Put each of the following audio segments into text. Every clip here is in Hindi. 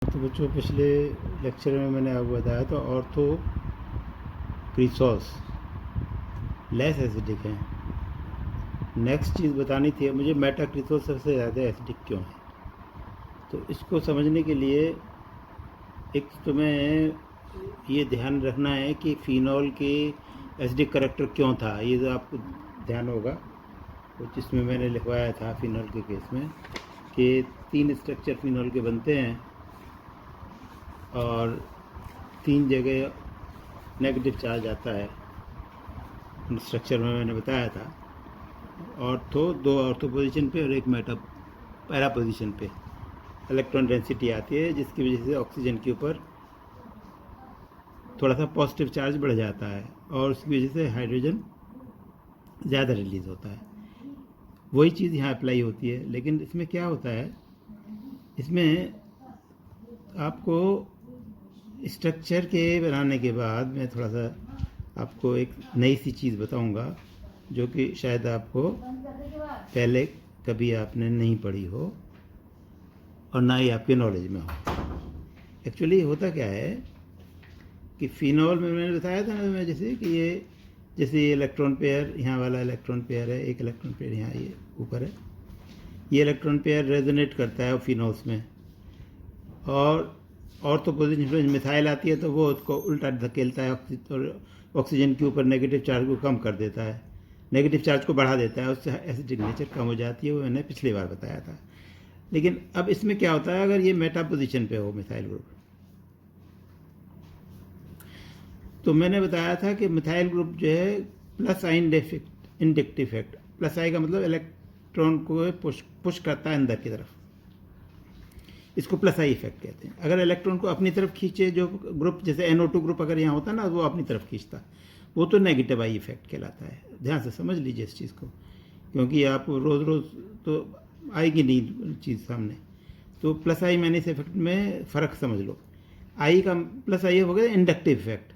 तो बच्चों, पिछले लेक्चर में मैंने आपको बताया था ऑर्थो क्रिसॉस लेस एसिडिक है। नेक्स्ट चीज़ बतानी थी मुझे, मेटा क्रिसॉस सबसे ज़्यादा एसिडिक क्यों है। तो इसको समझने के लिए एक तुम्हें ये ध्यान रखना है कि फिनॉल के एसिडिक करेक्टर क्यों था। ये तो आपको ध्यान होगा, कुछ इसमें मैंने लिखवाया था फिनॉल के केस में कि 3 स्ट्रक्चर फिनॉल के बनते हैं और 3 जगह नेगेटिव चार्ज आता है। स्ट्रक्चर में मैंने बताया था दो ऑर्थो पोजीशन पे और एक मेटा पैरा पोजीशन पे इलेक्ट्रॉन डेंसिटी आती है, जिसकी वजह से ऑक्सीजन के ऊपर थोड़ा सा पॉजिटिव चार्ज बढ़ जाता है और उसकी वजह से हाइड्रोजन ज़्यादा रिलीज होता है। वही चीज़ यहाँ अप्लाई होती है, लेकिन इसमें क्या होता है, इसमें आपको स्ट्रक्चर के बनाने के बाद मैं थोड़ा सा आपको एक नई सी चीज़ बताऊंगा जो कि शायद आपको पहले कभी आपने नहीं पढ़ी हो और ना ही आपके नॉलेज में हो। एक्चुअली होता क्या है कि फिनॉल में मैंने बताया था ना मैं, जैसे ये इलेक्ट्रॉन पेयर, यहाँ वाला इलेक्ट्रॉन पेयर है, एक इलेक्ट्रॉन पेयर यहाँ ये ऊपर है, ये इलेक्ट्रॉन पेयर रेजोनेट करता है फिनॉल्स में, और तो पोजीशन में मिथाइल आती है तो वो उसको उल्टा धकेलता है और ऑक्सीजन के ऊपर नेगेटिव चार्ज को कम कर देता है, नेगेटिव चार्ज को बढ़ा देता है, उससे एसिडिक नेचर कम हो जाती है। वो मैंने पिछली बार बताया था। लेकिन अब इसमें क्या होता है, अगर ये मेटा पोजीशन पे हो मिथाइल ग्रुप, तो मैंने बताया था कि मिथाइल ग्रुप जो है प्लस आई इंडक्टिव इफेक्ट, प्लस आई का मतलब इलेक्ट्रॉन को पुश करता है अंदर की तरफ, इसको प्लस आई इफेक्ट कहते हैं। अगर इलेक्ट्रॉन को अपनी तरफ खींचे जो ग्रुप, जैसे NO2 ग्रुप अगर यहाँ होता ना, वो अपनी तरफ खींचता, वो तो नेगेटिव आई इफेक्ट कहलाता है। ध्यान से समझ लीजिए इस चीज़ को, क्योंकि आप रोज़ रोज़ तो आएगी नहीं चीज़ सामने। तो प्लस आई माइनस इफेक्ट में फ़र्क समझ लो। आई का प्लस आई हो गया इंडक्टिव इफेक्ट,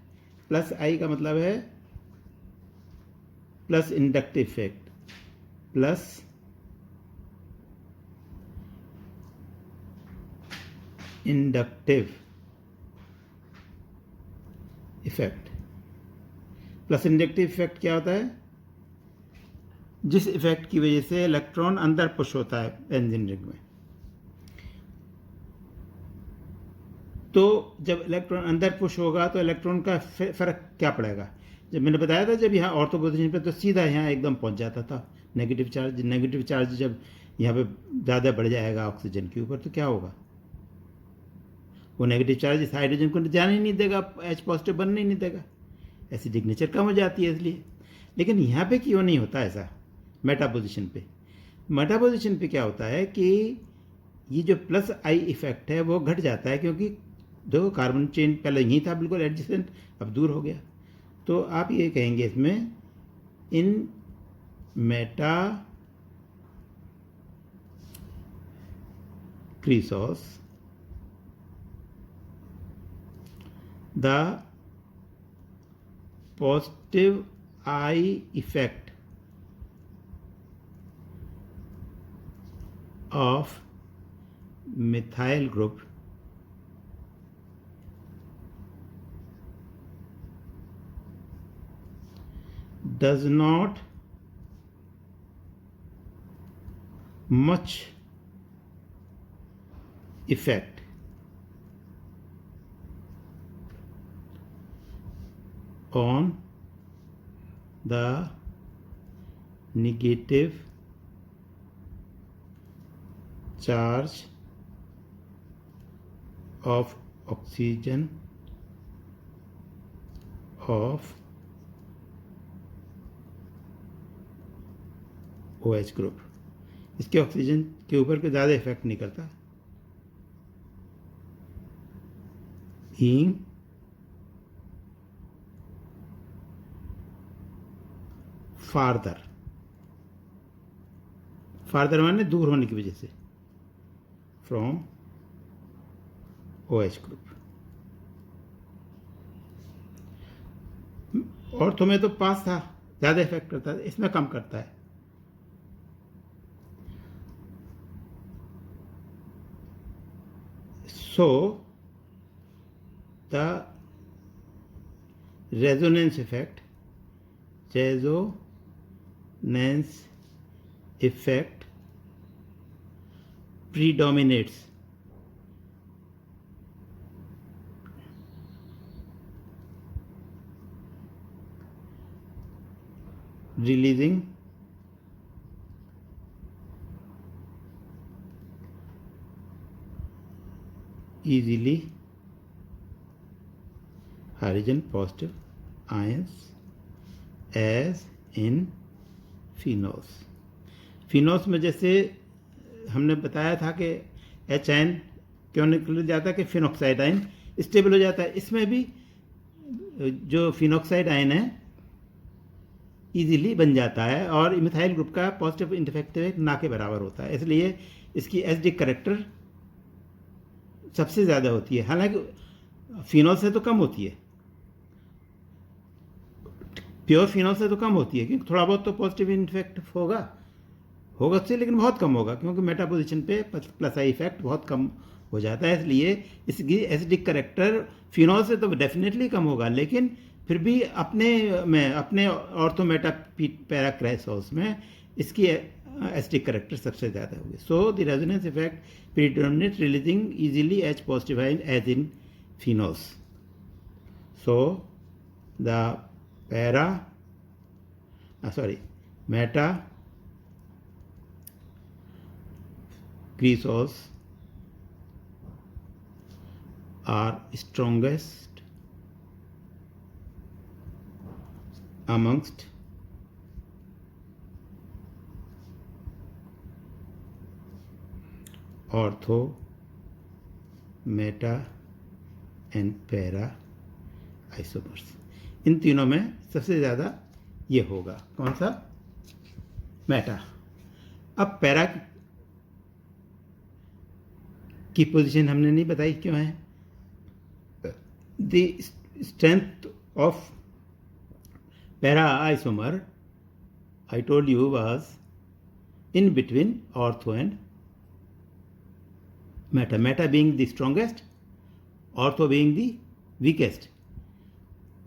प्लस आई का मतलब है plus inductive effect, plus inductive effect. Plus inductive effect क्या होता है, जिस इफेक्ट की वजह से इलेक्ट्रॉन अंदर पुश होता है बेंजीन रिंग में। तो जब इलेक्ट्रॉन अंदर पुश होगा तो इलेक्ट्रॉन का फर्क क्या पड़ेगा। जब मैंने बताया था, जब यहाँ ऑर्थो पोजीशन पे तो सीधा यहाँ एकदम पहुँच जाता था नेगेटिव चार्ज जब यहाँ पे ज़्यादा बढ़ जाएगा ऑक्सीजन के ऊपर तो क्या होगा, वो नेगेटिव चार्ज इस हाइड्रोजन को जाने ही नहीं देगा, H पॉजिटिव बनने ही नहीं देगा, एसिडिक नेचर कम हो जाती है इसलिए। लेकिन यहाँ पे क्यों नहीं होता ऐसा मेटा पोजीशन पे। मेटा पोजीशन पे क्या होता है कि ये जो प्लस आई इफेक्ट है वो घट जाता है, क्योंकि देखो कार्बन चेन पहले यहीं था बिल्कुल एडजेसेंट, अब दूर हो गया। तो आप ये कहेंगे इसमें, इन Meta क्रिसॉस the positive I effect of methyl group does not much effect on the negative charge of oxygen of OH group. इसके ऑक्सीजन के ऊपर कोई ज़्यादा इफेक्ट नहीं करता। being फार्दर माने दूर होने की वजह से, फ्रॉम OH ग्रुप। और तुम्हें तो पास था, ज़्यादा इफेक्ट करता है, इसमें कम करता है। So the resonance effect predominates releasing easily hydrogen positive ions as in phenols. Phenols में जैसे हमने बताया था कि एच आयन क्यों निकल जाता है कि फिनॉक्साइड आयन स्टेबल हो जाता है, इसमें भी जो फिनॉक्साइड आयन है इजीली बन जाता है और मिथाइल ग्रुप का पॉजिटिव इंटरफेक्टिव ना के बराबर होता है, इसलिए इसकी एसिडिक करैक्टर सबसे ज़्यादा होती है। हालांकि फिनॉल से तो कम होती है, प्योर फिनॉल से तो कम होती है, क्योंकि थोड़ा बहुत तो पॉजिटिव इफेक्ट होगा उससे, लेकिन बहुत कम होगा क्योंकि मेटा पोजिशन पे प्लस आई इफेक्ट बहुत कम हो जाता है, इसलिए इसकी एसिडिक करेक्टर फिनॉल से तो डेफिनेटली कम होगा, लेकिन फिर भी अपने ऑर्थोमेटा पैराक्राइसोल्स में इसकी एसिडिक करेक्टर सबसे ज़्यादा होगी। So the resonance effect predominate releasing easily H positive ion as in phenols. So the meta cresols are strongest amongst ortho, meta and para isomers। इन तीनों में सबसे ज़्यादा ये होगा कौन सा? मेटा। अब पैरा की पोजीशन हमने नहीं बताई क्यों है। The strength of para isomer I told you was in between ortho and Meta, Meta being the strongest, ortho being the weakest,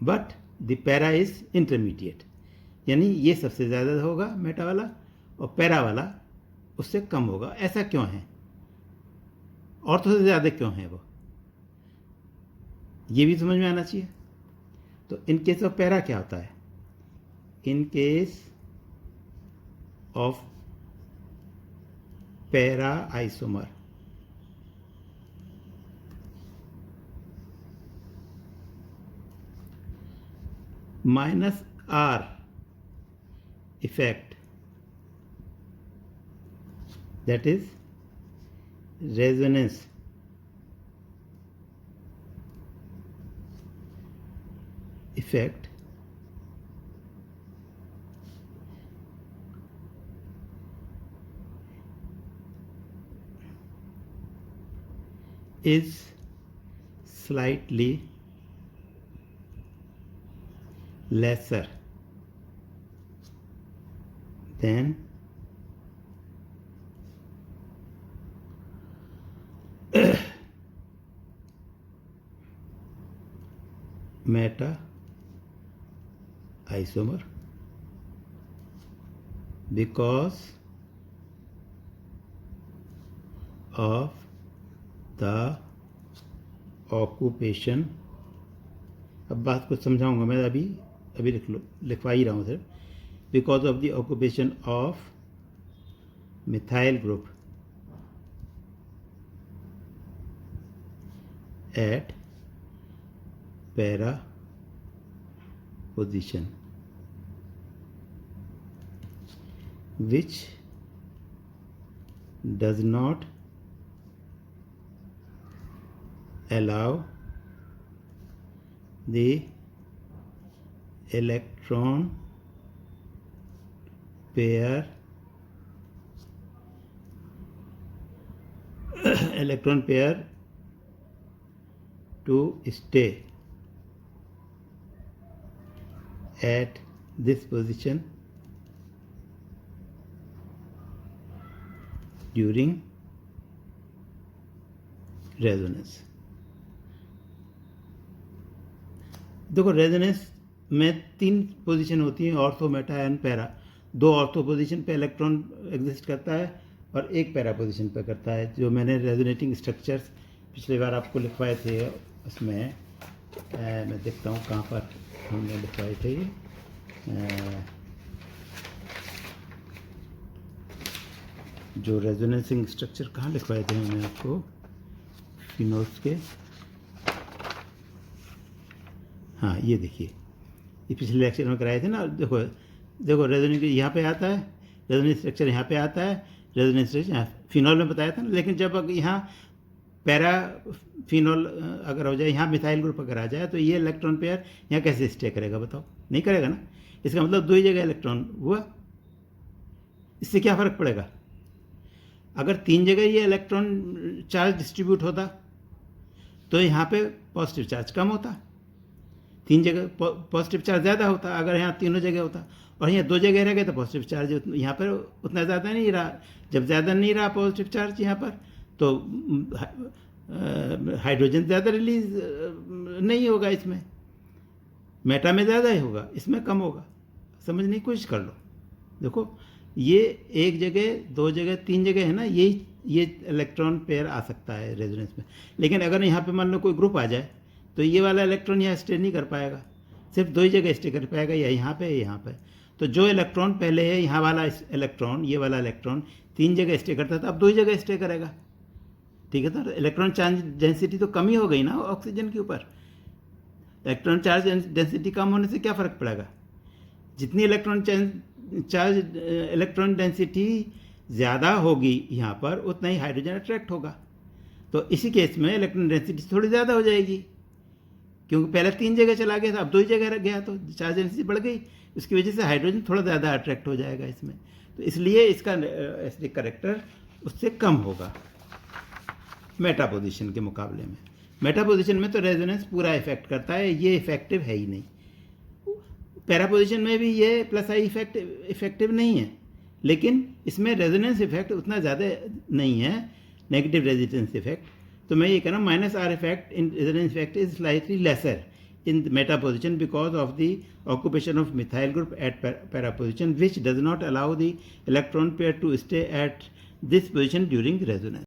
but the para is intermediate, यानी ये सबसे ज़्यादा होगा मेटा वाला और पैरा वाला उससे कम होगा। ऐसा क्यों है? ऑर्थो से ज़्यादा क्यों है वो, ये भी समझ में आना चाहिए। तो इन केस ऑफ पैरा क्या होता है? In case of para isomer minus R effect, that is resonance effect, is slightly lesser than meta isomer because of the occupation। अब बात को समझाऊंगा मैं, अभी लिखवा ही रहा हूँ sir. Because of the occupation of methyl group at para position which does not allow the electron pair to stay at this position during resonance. देखो रेजोनेंस में 3 पोजीशन होती हैं, ortho, Meta and para. 2 ortho position पे इलेक्ट्रॉन एग्जिस्ट करता है और 1 पैरा पोजीशन पे करता है। जो मैंने रेजोनेटिंग स्ट्रक्चर्स पिछली बार आपको लिखवाए थे उसमें मैं देखता हूँ कहाँ पर हमने लिखवाए थे ये। जो रेजोनेंसिंग स्ट्रक्चर कहाँ लिखवाए थे हमने आपको फिनोल्स के। हाँ ये देखिए, ये पिछले लेक्चर में कराए थे ना। देखो देखो रेजोनेंस यहाँ पे आता है, रेजोनेंस स्ट्रक्चर यहाँ पे आता है, रेजोनेंस स्ट्रक्चर यहाँ फिनोल में बताया था ना। लेकिन जब अगर यहाँ पैरा फिनोल अगर हो जाए, यहाँ मिथाइल ग्रुप अगर आ जाए, तो ये इलेक्ट्रॉन पेयर यहाँ कैसे स्टे करेगा बताओ? नहीं करेगा ना। इसका मतलब 2 ही जगह इलेक्ट्रॉन हुआ, इससे क्या फ़र्क पड़ेगा? अगर 3 जगह ये इलेक्ट्रॉन चार्ज डिस्ट्रीब्यूट होता तो यहाँ पे पॉजिटिव चार्ज कम होता, 3 जगह पॉजिटिव चार्ज ज़्यादा होता। अगर यहाँ तीनों जगह होता, और यहाँ 2 जगह रह गए तो पॉजिटिव चार्ज यहाँ पर उतना ज़्यादा नहीं रहा। जब ज़्यादा नहीं रहा पॉजिटिव चार्ज यहाँ पर, तो हाइड्रोजन ज़्यादा रिलीज नहीं होगा, इसमें मेटा में ज़्यादा ही होगा, इसमें कम होगा। समझने की कोशिश कर लो। देखो ये 1 जगह, 2 जगह, 3 जगह है ना, ये इलेक्ट्रॉन पेयर आ सकता है रेजोनेंस में। लेकिन अगर यहाँ पे मान लो कोई ग्रुप आ जाए, तो ये वाला इलेक्ट्रॉन यहाँ स्टे नहीं कर पाएगा, सिर्फ 2 ही जगह स्टे कर पाएगा, या यहाँ पे या यहाँ पे। तो जो इलेक्ट्रॉन पहले है, यहाँ वाला इलेक्ट्रॉन, ये वाला इलेक्ट्रॉन 3 जगह स्टे करता था, अब 2 ही जगह स्टे करेगा। ठीक है, तो इलेक्ट्रॉन चार्ज डेंसिटी तो कम ही हो गई ना ऑक्सीजन के ऊपर। इलेक्ट्रॉन चार्ज डेंसिटी कम होने से क्या फ़र्क पड़ेगा? जितनी इलेक्ट्रॉन डेंसिटी ज़्यादा होगी यहाँ पर, उतना ही हाइड्रोजन अट्रैक्ट होगा। तो इसी केस में इलेक्ट्रॉन डेंसिटी थोड़ी ज़्यादा हो जाएगी, क्योंकि पहले 3 जगह चला गया था, अब 2 ही जगह रह गया, तो चार्ज डेंसिटी बढ़ गई। उसकी वजह से हाइड्रोजन थोड़ा ज़्यादा अट्रैक्ट हो जाएगा इसमें। तो इसलिए इसका एसिडिक करेक्टर उससे कम होगा मेटा पोजीशन के मुकाबले में। मेटा पोजीशन में तो रेजोनेंस पूरा इफेक्ट करता है, ये इफेक्टिव है ही नहीं। पैरा पोजीशन में भी ये प्लस आई इफेक्टिव नहीं है, लेकिन इसमें रेजोनेंस इफेक्ट उतना ज़्यादा नहीं है, नेगेटिव रेजिस्टेंस इफेक्ट। तो मैं ये कह रहा हूँ minus R effect in resonance effect is slightly lesser in the meta position because of the occupation of methyl group at para position, which does not allow the electron pair to stay at this position during resonance.